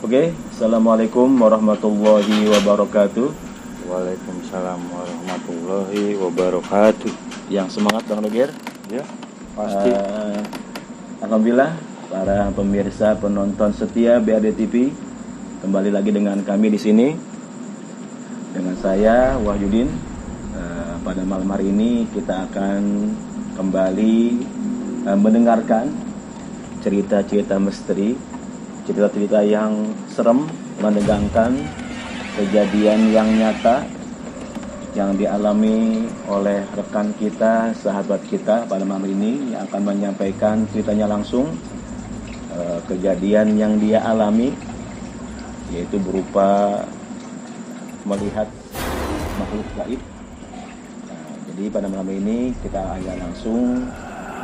Oke, Assalamualaikum warahmatullahi wabarakatuh. Waalaikumsalam warahmatullahi wabarakatuh. Yang semangat Bang Doger? Ya, pasti. Alhamdulillah, para pemirsa penonton setia BRD TV, kembali lagi dengan kami di sini. Dengan saya Wahyudin. Pada malam hari ini kita akan kembali mendengarkan cerita-cerita misteri, cerita-cerita yang serem, menegangkan, kejadian yang nyata yang dialami oleh rekan kita, sahabat kita pada malam ini yang akan menyampaikan ceritanya langsung. Kejadian yang dia alami yaitu berupa melihat makhluk gaib. Jadi pada malam ini kita akan langsung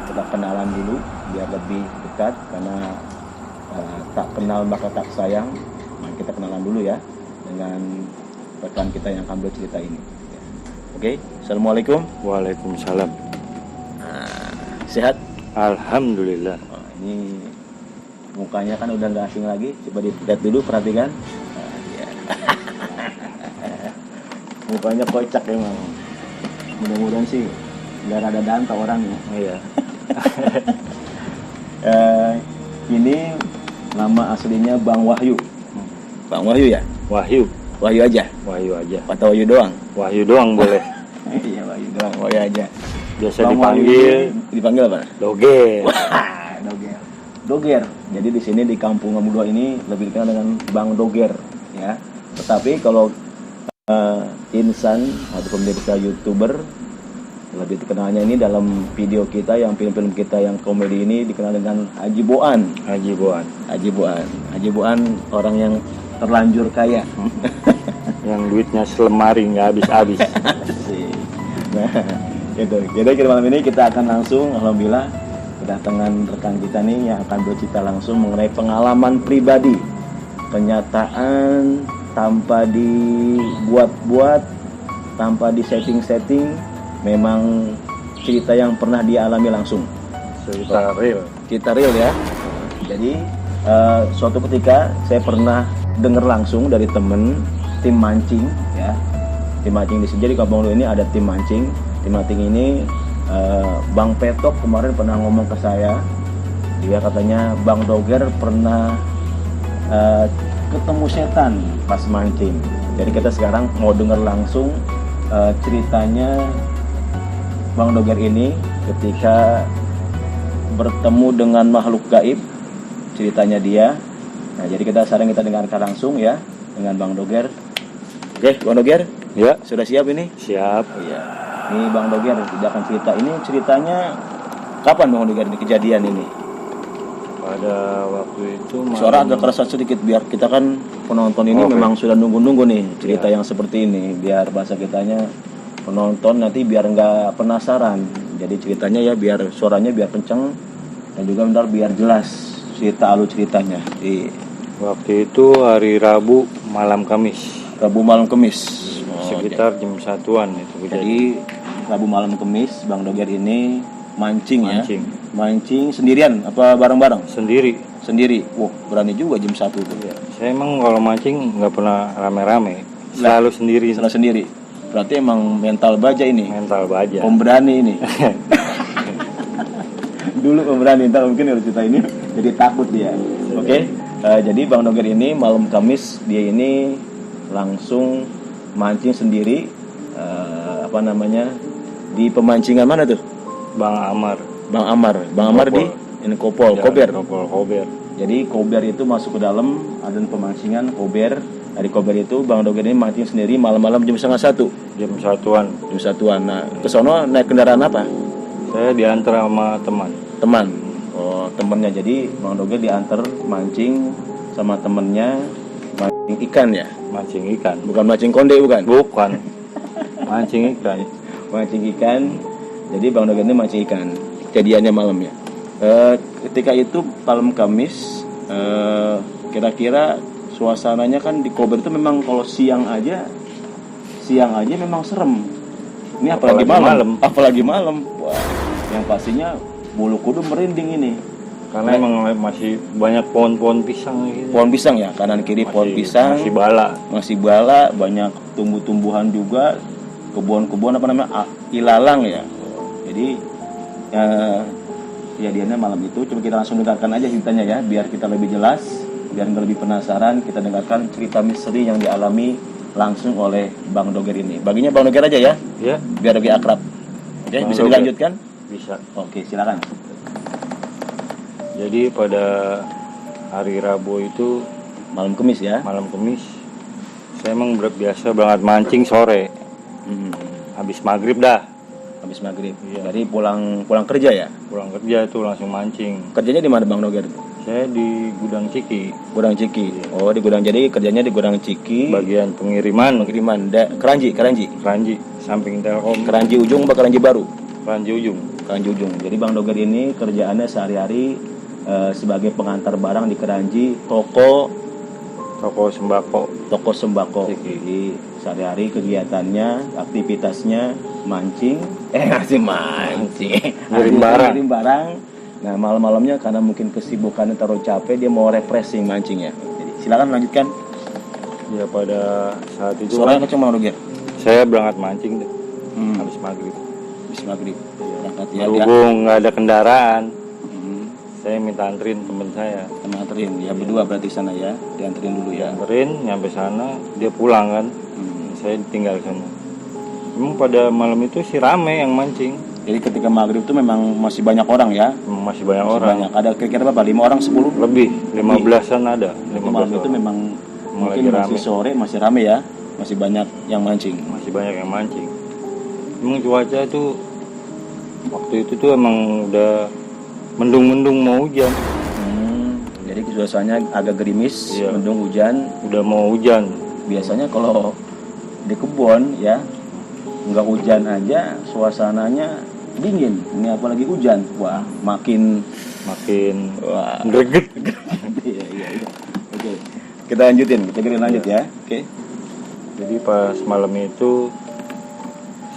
kita kenalan dulu biar lebih dekat, karena tak kenal maka tak sayang. Nah, kita kenalan dulu ya dengan rekan kita yang akan bercerita ini. Oke, Assalamualaikum. Waalaikumsalam. Sehat? Alhamdulillah. Ini mukanya kan udah nggak asing lagi. Coba dilihat dulu, perhatikan. Ya. Mukanya kocak emang. Mudah-mudahan sih nggak ada danta orangnya. Iya. Ini nama aslinya Bang Wahyu. Bang Wahyu ya? Wahyu. Wahyu aja? Wahyu aja. Atau Wahyu doang? Wahyu doang boleh. Iya, Wahyu doang, Wahyu aja. Biasa Bang dipanggil apa? Doger. Wah, Doger. Doger. Jadi di sini di Kampung Ngamudua ini lebih dikenal dengan Bang Doger, ya. Tetapi kalau insan atau pemirsa YouTuber, lebih terkenalnya ini dalam video kita yang film-film kita yang komedi ini dikenal dengan Haji Boan. Haji Boan. Haji Boan. Haji Boan orang yang terlanjur kaya. Yang duitnya selemari nggak habis-habis. Nah, gitu. Jadi malam ini kita akan langsung, alhamdulillah, kedatangan rekan kita nih yang akan bercerita langsung mengenai pengalaman pribadi, kenyataan tanpa dibuat-buat, tanpa disetting-setting, memang cerita yang pernah dialami langsung. Cerita real. Cerita real ya. Jadi suatu ketika saya pernah dengar langsung dari temen tim mancing ya. Tim mancing di sini, jadi Kampung Lu ini ada tim mancing. Tim mancing ini Bang Petok kemarin pernah ngomong ke saya. Dia katanya Bang Doger pernah ketemu setan pas mancing. Jadi kita sekarang mau dengar langsung ceritanya Bang Doger ini ketika bertemu dengan makhluk gaib, ceritanya dia. Nah, jadi sekarang kita dengarkan langsung ya dengan Bang Doger. Oke, Bang Doger? Ya. Sudah siap ini? Siap. Iya. Ini Bang Doger tidak akan cerita. Ini ceritanya kapan Bang Doger ini kejadian ini? Pada waktu itu Suara agak kerasa sedikit biar kita kan penonton ini memang sudah nunggu-nunggu nih cerita yang seperti ini, biar bahasa kitanya penonton nanti biar nggak penasaran. Jadi ceritanya ya biar suaranya biar kenceng dan juga bentar biar jelas cerita alur ceritanya. Waktu itu hari Rabu malam Kamis. Rabu malam Kamis. Sekitar jam 1-an itu kejadian. Jadi Rabu malam Kamis Bang Doger ini mancing ya. Mancing sendirian apa bareng-bareng? Sendiri. Wah, berani juga jam 1 itu. Ya, saya emang kalau mancing nggak pernah rame-rame. Selalu sendiri. Berarti emang mental baja ini. Mental baja. Pemberani ini. Dulu pemberani, ntar mungkin kalau cerita ini jadi takut dia. Oke. Jadi Bang Doger ini malam Kamis dia ini langsung mancing sendiri. Di pemancingan mana tuh? Bang Amar di Kopol. Kober. Jadi Kober itu masuk ke dalam, ada pemancingan Kober. Dari Kober itu Bang Doger ini mancing sendiri malam-malam jam 1:30. Jam 1-an. Nah, ke sono naik kendaraan apa? Saya diantar sama teman. Oh, temennya. Jadi Bang Doger diantar mancing sama temennya mancing ikan ya? Mancing ikan. Bukan mancing konde bukan? Bukan. Mancing ikan. Mancing ikan. Jadi Bang Doger ini mancing ikan. Kejadiannya malamnya. Ketika itu malam Kamis, kira-kira suasananya kan di Kober itu memang kalau siang aja memang serem. Ini apalagi malam. Wah, yang pastinya bulu kudu merinding ini. Karena emang masih banyak pohon-pohon pisang gitu. Pohon pisang ya, kanan kiri pohon pisang. Masih bala, banyak tumbuh-tumbuhan juga, kebun-kebun apa namanya, ilalang ya. Jadi kejadiannya malam itu, coba kita langsung dengarkan aja ceritanya ya, biar kita lebih jelas, biar nggak lebih penasaran. Kita dengarkan cerita misteri yang dialami langsung oleh Bang Doger ini. Baginya Bang Doger aja ya, Ya, biar lebih akrab. Oke, Bang bisa Doger. dilanjutkan? Bisa. Oke, silakan. Jadi pada hari Rabu itu Malam Kamis ya. malam Kamis, saya emang biasa banget mancing sore, habis maghrib dah. Habis maghrib. Iya. Jadi pulang kerja ya. Pulang kerja itu langsung mancing. Kerjanya di mana Bang Doger? Saya di Gudang Ciki, Gudang Ciki. Oh, di gudang, jadi kerjanya di Gudang Ciki. bagian pengiriman Keranji. Keranji, samping Telkom, Keranji Ujung apa Keranji Baru? Keranji Ujung. Keranji Ujung. Jadi Bang Doger ini kerjaannya sehari-hari sebagai pengantar barang di Keranji, toko sembako. Ciki. Jadi sehari-hari kegiatannya, aktivitasnya mancing, ngasih mancing, Ngirim barang. Ngirim barang. Nah, malam-malamnya karena mungkin kesibukannya terlalu capek, dia mau refreshing mancingnya. Jadi silakan lanjutkan. Ya pada saat itu Suaranya kenceng Bang Doger. saya berangkat mancing deh, habis maghrib. Habis maghrib. Berangkat ya. Berhubung nggak ada kendaraan, Hmm. saya minta anterin temen saya. Teman anterin ya, berdua berarti sana ya, dianterin dulu ya. Anterin, nyampe sana dia pulang kan, saya tinggal sana. Emang pada malam itu sih rame yang mancing. Jadi ketika maghrib itu memang masih banyak orang ya. Emang masih banyak Masih orang. banyak. Ada kira-kira berapa? 5 orang, 10? Lebih, 15-an ada. Jadi 15 malam itu orang. memang mungkin lagi masih rame. sore, masih rame ya. Masih banyak yang mancing. Masih banyak yang mancing. Emang cuaca itu waktu itu tuh emang udah mendung-mendung mau hujan. Jadi suasananya agak gerimis, Iya. mendung hujan. Udah mau hujan. Biasanya kalau di kebun ya nggak hujan aja suasananya dingin. Ini apalagi hujan, wah makin wah. greget. Iya. Oke, kita lanjutin, kita lanjut ya. Oke. Jadi pas malam itu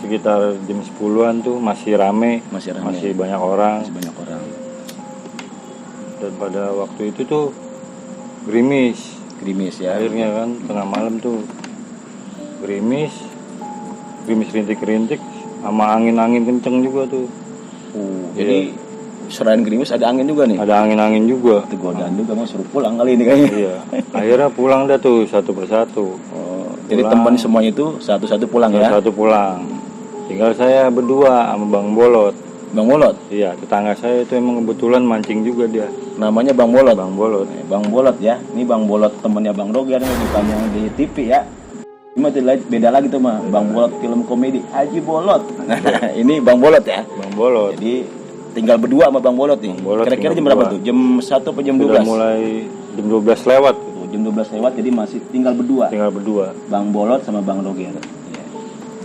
sekitar jam 10-an tuh masih rame, Masih rame. masih banyak orang. Masih banyak orang. Dan pada waktu itu tuh gerimis. Gerimis ya. Akhirnya kan tengah malam tuh gerimis rintik-rintik sama angin-angin kenceng juga tuh. Jadi selain gerimis ada angin juga nih. Ada angin-angin juga. Itu godaan juga, mau suruh pulang kali ini kayaknya. Iya. Akhirnya pulang dah tuh satu persatu. Jadi teman semuanya itu satu-satu pulang ya. Satu pulang. Tinggal saya berdua sama Bang Bolot. Bang Bolot. Iya, tetangga saya itu emang kebetulan mancing juga dia. Namanya Bang Bolot. Bang Bolot. Bang Bolot ya. Ini Bang Bolot temannya Bang Doger, bukan yang di TV ya. Ini beda lagi tuh mah. Bang Bolot film komedi Haji Bolot. Nah, ini Bang Bolot ya. Bang Bolot. Jadi tinggal berdua sama Bang Bolot nih. Bang Bolot Kira-kira jam tinggal berapa berdua. tuh? Jam 1 atau jam 12? Udah mulai jam 12 lewat. Tuh, jam 12 lewat, jadi masih tinggal berdua. Tinggal berdua. Bang Bolot sama Bang Doger. Ya.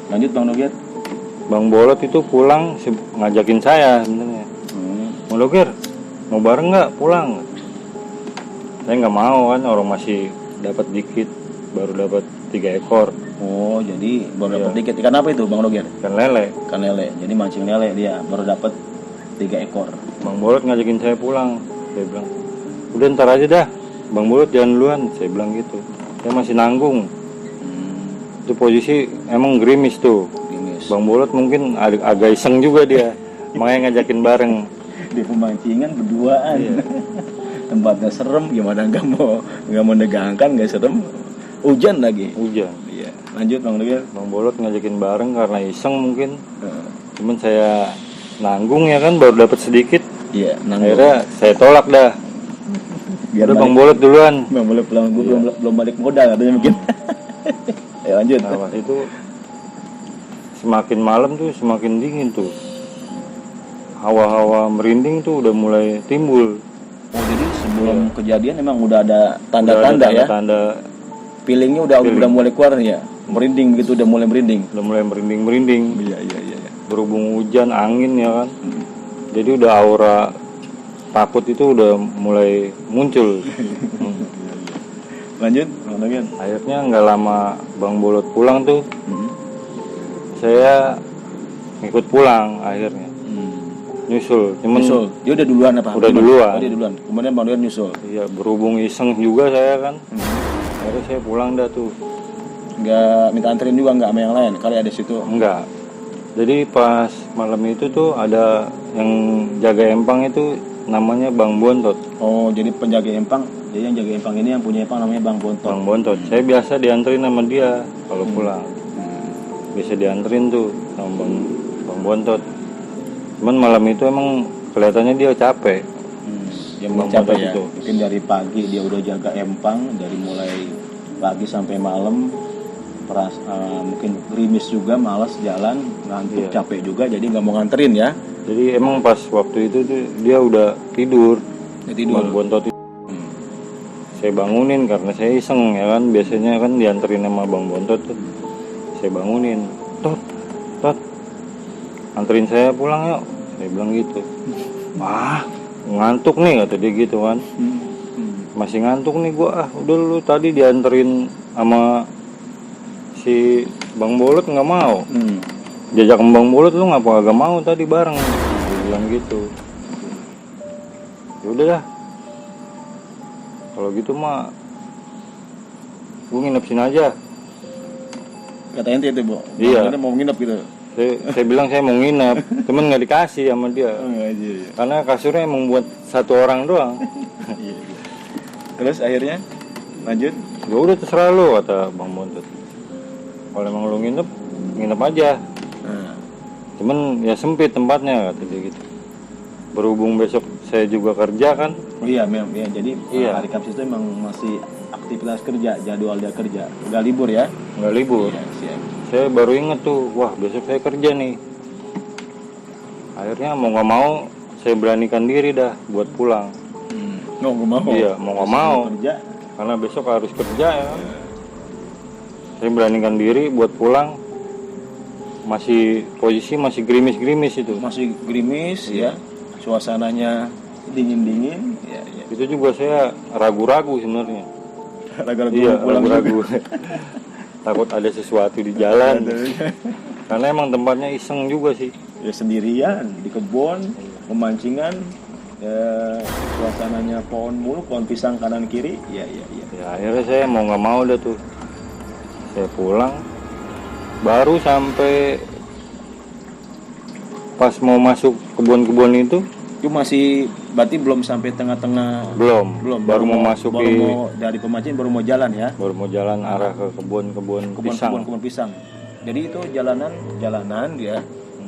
Lanjut Bang Doger. Bang Bolot itu pulang ngajakin saya sebenarnya. Mau Doger, mau bareng nggak pulang? Saya nggak mau kan, orang masih dapat dikit, baru dapat 3 ekor Oh, jadi baru dapat Iya. dikit. Ikan apa itu Bang Doger? ikan lele. Ikan lele. Jadi mancing lele dia baru dapat 3 ekor. Bang Bolot ngajakin saya pulang. Saya bilang, udah ntar aja dah. Bang Bolot jangan duluan. Saya bilang gitu. Saya masih nanggung. Itu posisi emang gerimis tuh. Gerimis. Bang Bolot mungkin agak iseng juga dia. Makanya ngajakin bareng. Di pemancingan berduaan. Iya. Tempatnya serem, gimana nggak mau menegangkan, nggak serem. Hujan lagi. Hujan. Iya. Lanjut Bang Doger. Bang Bolot ngajakin bareng karena iseng mungkin. Cuman saya nanggung ya kan, baru dapat sedikit. Iya. Nanggung. Akhirnya saya tolak dah. Biar Udah balik. Bang Bolot duluan. Bang Bolot pulang, gue Iya. belum balik modal katanya mungkin. Ya lanjut. Nah pas itu semakin malam tuh semakin dingin tuh. Hawa-hawa merinding tuh udah mulai timbul. Oh, jadi sebelum kejadian emang udah ada tanda-tanda ya. Tanda Feelingnya udah mulai keluar ya. Merinding begitu, udah mulai merinding. udah mulai merinding. Iya. Berhubung hujan, angin ya kan. Jadi udah aura takut itu udah mulai muncul. Lanjut, Bang Doger. Akhirnya nggak lama Bang Bolot pulang tuh, saya ngikut pulang akhirnya. Nyusul, cuman Nyusul. Dia udah duluan apa? Udah Gimana? duluan. Oh, dia duluan. Kemudian Bang Doyan nyusul. iya berhubung iseng juga saya kan. Akhirnya saya pulang dah tuh. Nggak minta anterin juga nggak sama yang lain kali ada situ. Enggak. Jadi pas malam itu tuh ada yang jaga empang itu namanya Bang Bontot. Oh, jadi penjaga empang. Jadi yang jaga empang ini yang punya empang namanya Bang Bontot. Bang Bontot. Saya biasa dianterin sama dia kalau pulang. Bisa dianterin tuh sama Bang Bontot. Cuman malam itu emang kelihatannya dia capek. Dia Bang capek Bontot ya. itu. Mungkin dari pagi dia udah jaga empang dari mulai pagi sampai malam. Mungkin gerimis juga, malas jalan, ngantuk, Iya. capek juga, jadi nggak mau nganterin ya. Jadi emang pas waktu itu tuh dia udah tidur. Dia tidur. Bang Bontot itu. Saya bangunin karena saya iseng ya kan, biasanya kan dianterin sama Bang Bontot tuh. Saya bangunin, Tot, anterin saya pulang yuk. Saya bilang gitu. Wah, ngantuk nih kata dia gitu kan. Masih ngantuk nih gua, udah lu tadi dianterin sama si Bang Bolot nggak mau. Jajak sama Bang Bolot lu ngapa gak mau tadi bareng? Dia bilang gitu. Ya udah dah. Kalau gitu mah gue nginep sini aja. Kata ente itu, Bu. Iya. Dia mau nginep gitu. Saya bilang saya mau nginep, cuman nggak dikasih sama dia. Iya. Karena kasurnya emang buat satu orang doang. Iya. Terus akhirnya lanjut. Ya udah terserah lu kata Bang Bontot. Kalau emang lu nginep aja. Nah, Cuman ya sempit tempatnya kata dia gitu. Berhubung besok saya juga kerja kan. iya, memang ya. Jadi Iya. hari Kamis itu emang masih aktivitas kerja, jadwal dia kerja. Udah libur ya? Nggak libur. Iya, siap. Saya baru inget tuh, wah besok saya kerja nih. Akhirnya mau nggak mau saya beranikan diri dah buat pulang. Nggak mau. Iya, mau nggak mau. Kerja. Karena besok harus kerja ya kan. Saya beranikan diri buat pulang. Posisi masih gerimis-gerimis itu. Masih gerimis Iya. ya. Suasananya dingin-dingin. Ya, ya. Itu juga saya ragu-ragu sebenarnya. Ragu-ragu Iya, pulang ragu-ragu. juga. Takut ada sesuatu di jalan. Karena emang tempatnya iseng juga sih. Ya sendirian di kebun, pemancingan, ya, suasananya pohon mulu, pohon pisang kanan kiri. Ya. Ya akhirnya saya mau nggak mau dah tuh. Saya pulang. Baru sampai pas mau masuk kebun-kebun itu Itu masih berarti belum sampai tengah-tengah. belum. Baru mau baru masuki, mau dari pemancingan baru mau jalan ya. baru mau jalan arah ke kebun-kebun pisang. Kebun pisang. Jadi itu jalanan dia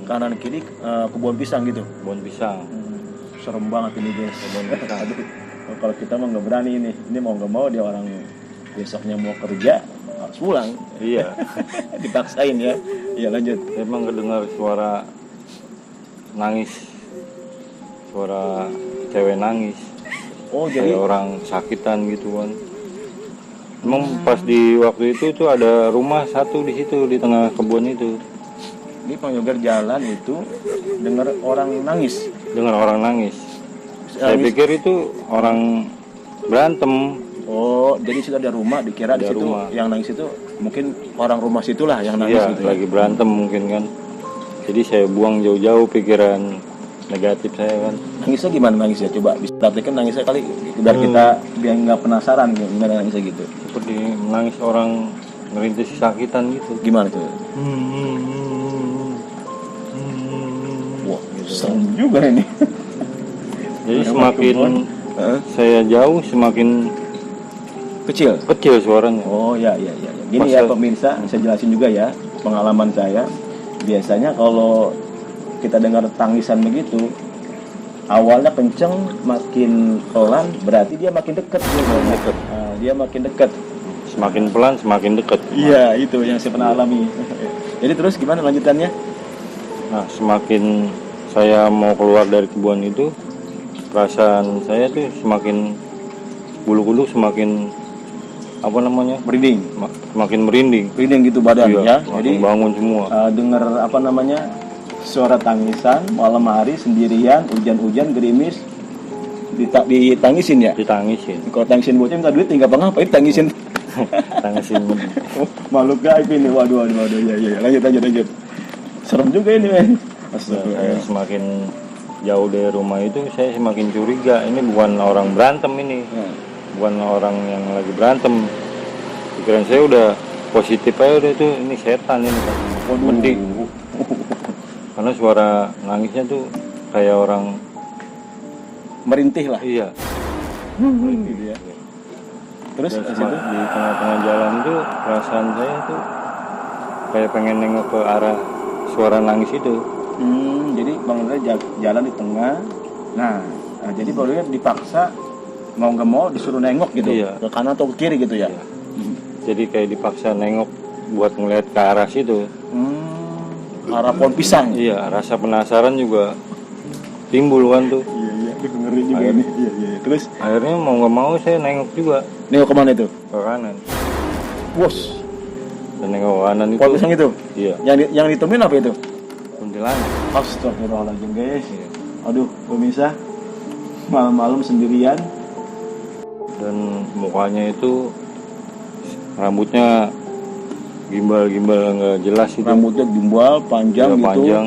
kanan kiri kebun pisang gitu. Kebun pisang. Serem banget ini guys. Kebun pisang. Aduh, kalau kita mah nggak berani ini mau nggak mau dia orang besoknya mau kerja harus pulang. Iya. Dipaksain ya. Iya lanjut. Emang kedengar suara nangis, suara cewek nangis, Oh jadi kayak orang sakitan gitu kan. Emang pas di waktu itu tuh ada rumah satu di situ di tengah kebun itu. ini Bang Yogar jalan itu dengar orang nangis. Dengar orang nangis. Saya pikir itu orang berantem. Oh jadi sudah ada rumah dikira di Ada situ rumah. yang nangis itu mungkin orang rumah situlah yang nangis Iya, gitu. Ya. lagi berantem mungkin kan. Jadi saya buang jauh-jauh pikiran negatif saya kan. Nangisnya gimana nangisnya? Coba bisa praktekkan nangisnya kali biar kita biar nggak penasaran gimana nangisnya gitu. Seperti menangis orang ngerintis sakitan gitu. Gimana tuh? Wah, Gitu. serem juga ini. Jadi Lewat semakin kebun. saya jauh semakin Kecil. kecil suaranya. Oh ya. Gini ya Masa- pemirsa, saya jelasin juga ya pengalaman saya. Biasanya kalau kita dengar tangisan begitu, awalnya kenceng, makin pelan, berarti dia makin dekat. Dia makin dekat. Semakin pelan semakin dekat. Iya, itu yang saya pernah alami. Jadi terus gimana lanjutannya? Nah, semakin saya mau keluar dari kebun itu, perasaan saya tuh semakin bulu kuduk semakin apa namanya? Merinding. Semakin merinding. Merinding gitu badan Iya, ya. semakin Jadi bangun semua. dengar apa namanya? Suara tangisan malam hari sendirian, hujan-hujan gerimis ditangisin ya. Ditangisin. Kalau tangisin bocah minta duit tinggal ngapain tangisin. Tangisin. Makhluk gaib ini. Waduh. Ya. Lanjut. Serem juga ini, men. Saya semakin jauh dari rumah itu saya semakin curiga ini bukan orang berantem ini, bukan orang yang lagi berantem. Pikiran saya udah positif aja udah itu ini setan ini Pak. Mending. Karena suara nangisnya tuh kayak orang merintih lah. iya. Merintih dia. Terus Dan di situ di tengah-tengah jalan itu perasaan saya tuh kayak pengen nengok ke arah suara nangis itu. jadi Bang Andre jalan di tengah. Nah, jadi Bang Andre dipaksa mau nggak mau disuruh nengok gitu, Iya. ke kanan atau ke kiri gitu ya. Iya. Jadi kayak dipaksa nengok buat ngeliat ke arah situ. Arah pohon pisang. Iya, rasa penasaran juga timbul kan tuh. Iya, itu ngeri juga Akhir- ini. Iya. Terus Akhirnya mau nggak mau saya nengok juga nengok kemana itu? ke kanan. Bos, Dan nengok ke kanan itu. pohon pisang itu. Iya, Yang ditemuin apa itu? kuntilanak. Astagfirullahaladzim guys. Iya. Aduh, pemirsa, malam-malam sendirian. Dan mukanya itu rambutnya gimbal-gimbal nggak jelas itu. Rambutnya gimbal, panjang Iya, gitu. panjang.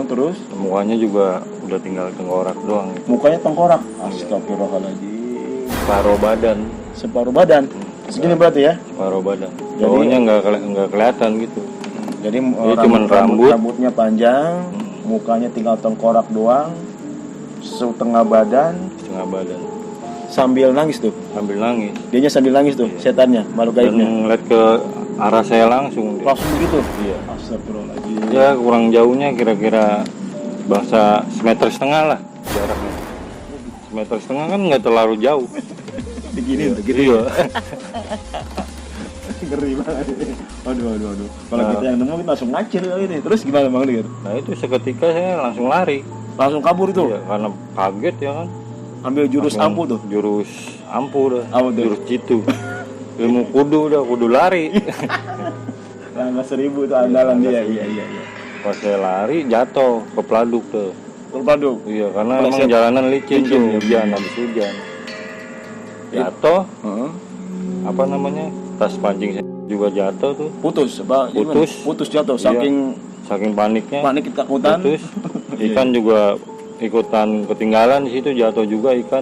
Terus Mukanya juga udah tinggal tengkorak doang. mukanya tengkorak. Astagfirullahaladzim. Separuh badan, Separuh badan. Segini berarti ya. separuh badan. Jadi- Bawahnya nggak kelihatan gitu. Jadi cuman rambut. rambutnya panjang, mukanya tinggal tengkorak doang, setengah badan, Setengah badan. sambil nangis tuh. Sambil nangis. Dianya sambil nangis tuh, Iya. setannya, makhluk Dan gaibnya. ngeliat ke arah saya langsung. Dia. Langsung begitu. Iya. Astagfirullahaladzim. Ya kurang jauhnya kira-kira bangsa semeter setengah lah jaraknya. Semeter setengah kan nggak terlalu jauh. Begini, begitu. Iya. Ngeri banget. Aduh. Kalau Nah. kita yang nemu kita langsung ngacir kali ini. Terus gimana Bang Ligar? Nah itu seketika saya langsung lari. Langsung kabur itu. Iya, karena kaget ya kan. Ambil jurus Langsung ampuh tuh. Jurus ampuh dah. Apa tuh? Jurus jitu. Ilmu kudu lari. Langkah 1000 itu andalan dia. Iya. Pas saya lari jatuh ke peladuk tuh. Terpadu. Iya karena Kalau emang saya- jalanan licin tuh, ya. hujan habis hujan. Jatuh, Heeh. apa namanya? Tas pancing saya juga jatuh tuh. Putus, apa? Putus. Putus jatuh Iya. saking Paniknya. panik ketakutan. Putus. Ikan juga ikutan ketinggalan di situ jatuh juga ikan.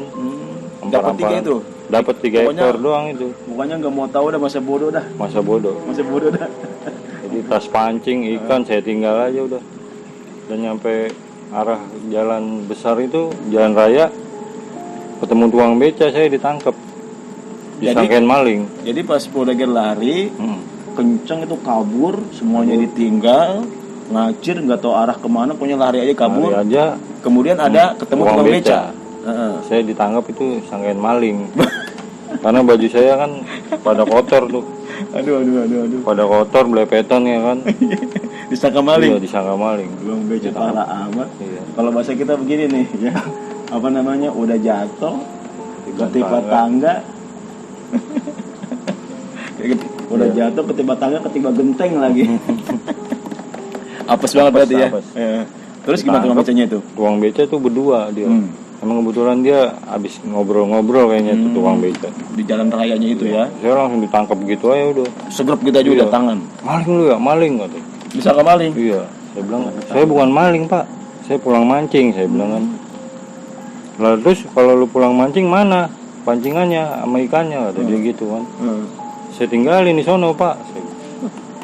Dapat 3 itu. Dapat 3 Pokoknya- ekor doang itu. Pokoknya nggak mau tahu dah, masa bodoh dah. Masa bodoh. Masa bodoh dah. Jadi tas pancing ikan saya tinggal aja udah. Dan nyampe arah jalan besar itu jalan raya ketemu tukang beca saya ditangkap. Disangkain maling. Jadi pas Podager lari, Hmm. kenceng itu kabur, semuanya ditinggal, ngacir nggak tahu arah kemana, pokoknya lari aja kabur. Lari aja Kemudian ada ketemu tukang tukang beca. beca. Heeh. Saya ditangkap itu sangkain maling. Karena baju saya kan pada kotor tuh. Aduh. Pada kotor belepetan ya kan. Disangka Iya, maling. disangka maling. Tukang beca Ditangkap. parah amat. Iya. Kalau bahasa kita begini nih, ya. Apa namanya? Udah jatuh, ketiba tangga. Udah Iya. jatuh ketiba tangga, ketiba genteng lagi. Apes banget berarti ya. apes. Iya. Terus gimana tukang Ditangkap. becanya itu? Tukang beca tuh berdua dia. Emang kebetulan dia habis ngobrol-ngobrol kayaknya tuh tukang beca. Di jalan rayanya itu ya. Saya langsung ditangkap gitu aja udah. Segrep kita juga Iya. tangan. Maling lu ya, maling katanya. Bisa ke maling. Iya, saya bilang saya bukan maling pak, saya pulang mancing, saya bilang kan. Lalu terus kalau lu pulang mancing mana pancingannya sama ikannya kata dia gitu kan. Saya tinggalin di sono pak. Saya bilang,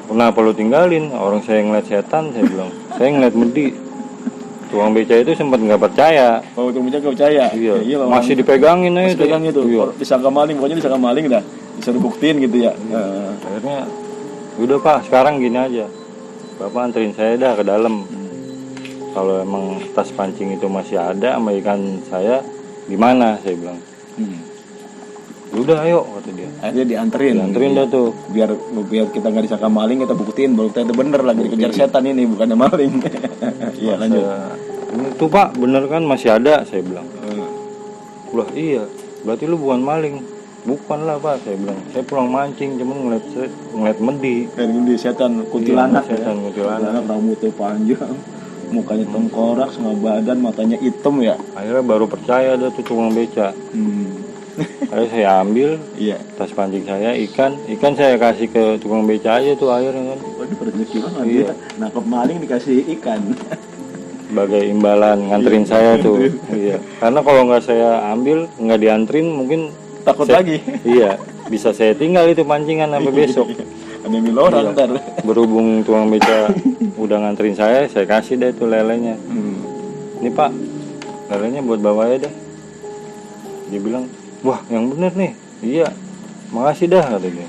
kenapa lu tinggalin? Orang saya ngeliat setan, saya bilang. Saya ngeliat medi. Tukang beca itu sempat nggak percaya. Kalau tukang beca nggak percaya. Iya, Ya, iyalah, masih orang- dipegangin aja masih pegang itu. Iya. Kalau disangka maling, pokoknya disangka maling dah. Bisa dibuktiin gitu ya. Heeh. Akhirnya udah pak sekarang gini aja, bapak anterin saya dah ke dalam. Kalau emang tas pancing itu masih ada sama ikan saya gimana, saya bilang. Udah ayo kata dia. Akhirnya dianterin. Dianterin dah tuh. Biar kita nggak disangka maling, kita buktiin bahwa kita itu bener lagi dikejar setan ini, bukannya maling. Iya lanjut. Ini tuh pak bener kan masih ada, saya bilang. Lah iya, berarti lu bukan maling. Bukan lah pak, saya bilang. Saya pulang mancing, cuman ngeliat medi. Kayak gini setan kuntilanak. Iya, setan kuntilanak. Rambutnya panjang, mukanya tengkorak, setengah badan, matanya hitam ya. Akhirnya baru percaya ada tuh tukang beca. Akhirnya saya ambil Iya. tas pancing saya, ikan saya kasih ke tukang beca aja tuh akhirnya kan. Waduh rezeki banget Iya. ya. Nangkep maling dikasih ikan. sebagai imbalan nganterin saya tuh. Iya. Karena kalau nggak saya ambil, nggak dianterin mungkin Takut lagi. Iya, bisa saya tinggal itu pancingan sampai besok. Ada yang orang Iya. ntar. Berhubung tukang beca udah nganterin saya kasih deh itu lelenya. Ini Pak, lelenya buat bawa ya deh. Dia bilang, wah yang bener nih. Iya, makasih dah katanya.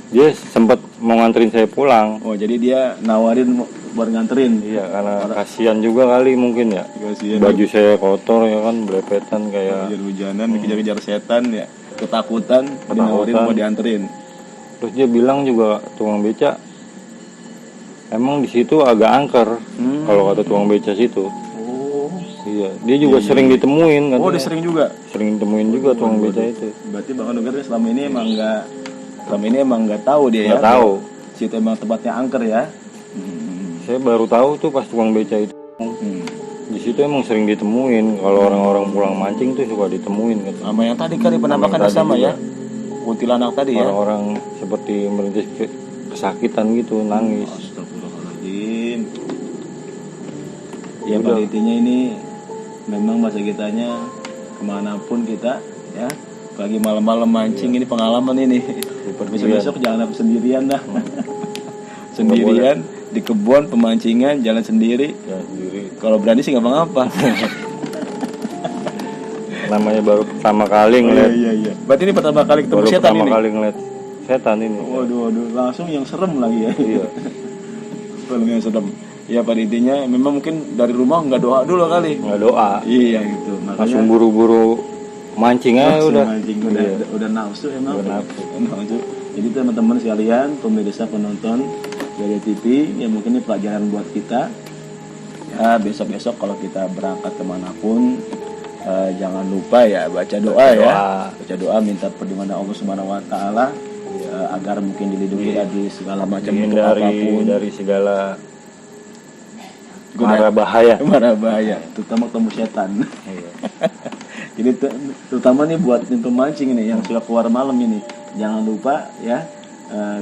Dia sempat mau nganterin saya pulang. Oh jadi dia nawarin buat nganterin. Iya, karena kasihan juga kali mungkin ya. Kasihan. Baju saya kotor ya kan, belepetan kayak. Hujan-hujanan, dikejar-kejar setan ya, ketakutan, dinawarin mau dianterin. Terus dia bilang juga tukang beca, emang di situ agak angker kalau kata tukang beca situ. Oh. Iya, dia juga sering ditemuin kan. Oh, dia sering juga. Sering ditemuin juga tukang beca itu. Berarti Bang Onoger selama ini emang nggak tahu dia Nggak ya. tahu. Situ emang tempatnya angker ya. Saya baru tahu tuh pas tukang beca itu. Di situ emang sering ditemuin kalau orang-orang pulang mancing tuh suka ditemuin kan. Sama yang tadi kali penampakannya sama ya. Kuntilanak tadi ya. Orang-orang seperti merintis kesakitan gitu, nangis. Astagfirullahaladzim. Ya pada intinya ini memang bahasa kitanya kemanapun kita ya, lagi malam-malam mancing ini pengalaman ini. Besok-besok jangan sendirian dah. Sendirian di kebun pemancingan jalan sendiri. Kalau berani sih nggak apa-apa. Namanya baru pertama kali ngeliat. Iya. Berarti ini pertama kali ketemu Baru setan pertama ini. kali ngeliat setan ini. Waduh, langsung yang serem lagi ya. Iya. Film yang serem. Ya pada intinya memang mungkin dari rumah nggak doa dulu kali. Nggak doa. Iya gitu. Langsung buru-buru mancing aja udah. Mancing udah nafsu emang. Udah Nafsu. Jadi teman-teman sekalian, pemirsa penonton dari TV, ya mungkin ini pelajaran buat kita. Ya besok-besok kalau kita berangkat kemanapun, jangan lupa ya baca doa ya. Baca doa minta perlindungan Allah Subhanahu Wa Taala agar mungkin dilindungi dari segala macam bentuk apapun, dari segala mara bahaya, terutama ketemu setan. Jadi terutama nih buat pemancing ini yang sudah keluar malam ini, jangan lupa ya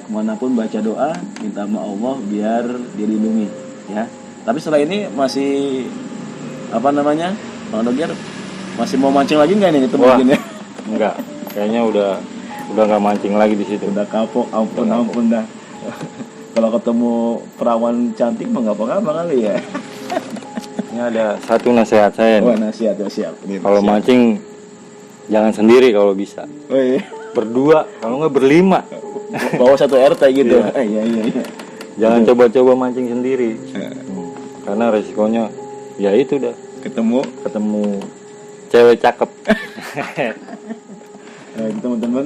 kemanapun baca doa minta sama Allah biar dilindungi ya. Tapi setelah ini masih apa namanya, Bang Onoger masih mau mancing lagi nggak nih itu mungkin ya? Enggak, kayaknya udah nggak mancing lagi di situ. Udah kapok, ampun dah. Kalau ketemu perawan cantik mah nggak apa-apa kali ya. Ini ada satu nasihat saya nih. Wah, nasihat ya, siap. Kalau mancing jangan sendiri kalau bisa. Oh, iya. Berdua, kalau nggak berlima. Bawa satu RT gitu. Iya. Iya. Jangan coba-coba mancing sendiri. Karena resikonya ya itu dah ketemu cewek cakep. Teman-teman,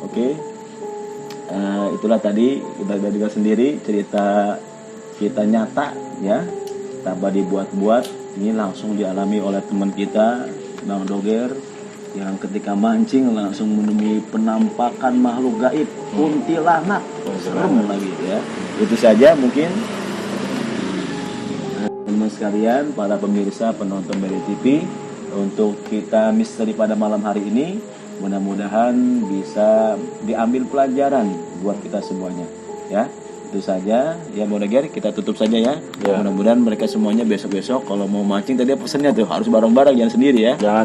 oke. Itulah tadi kita juga sendiri cerita kita nyata ya, tanpa dibuat-buat. Ini langsung dialami oleh teman kita Bang Doger yang ketika mancing langsung menemui penampakan makhluk gaib, kuntilanak. Serem lagi ya. Itu saja mungkin teman sekalian, para pemirsa penonton Beri TV, untuk kita misteri pada malam hari ini. Mudah-mudahan bisa diambil pelajaran buat kita semuanya ya. Itu saja ya, Bang Onoger, kita tutup saja ya. Mudah-mudahan mereka semuanya besok-besok kalau mau mancing, tadi pesannya tuh harus bareng-bareng, jangan sendiri ya. Jangan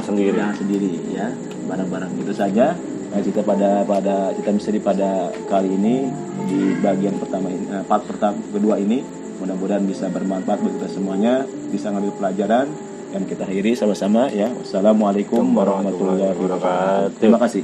sendiri ya, bareng-bareng. Itu saja kita kita misteri pada kali ini di bagian pertama ini, part kedua ini. Mudah-mudahan bisa bermanfaat bagi kita semuanya, bisa ngambil pelajaran, dan kita akhiri sama-sama ya. Wassalamualaikum warahmatullahi wabarakatuh. Terima kasih.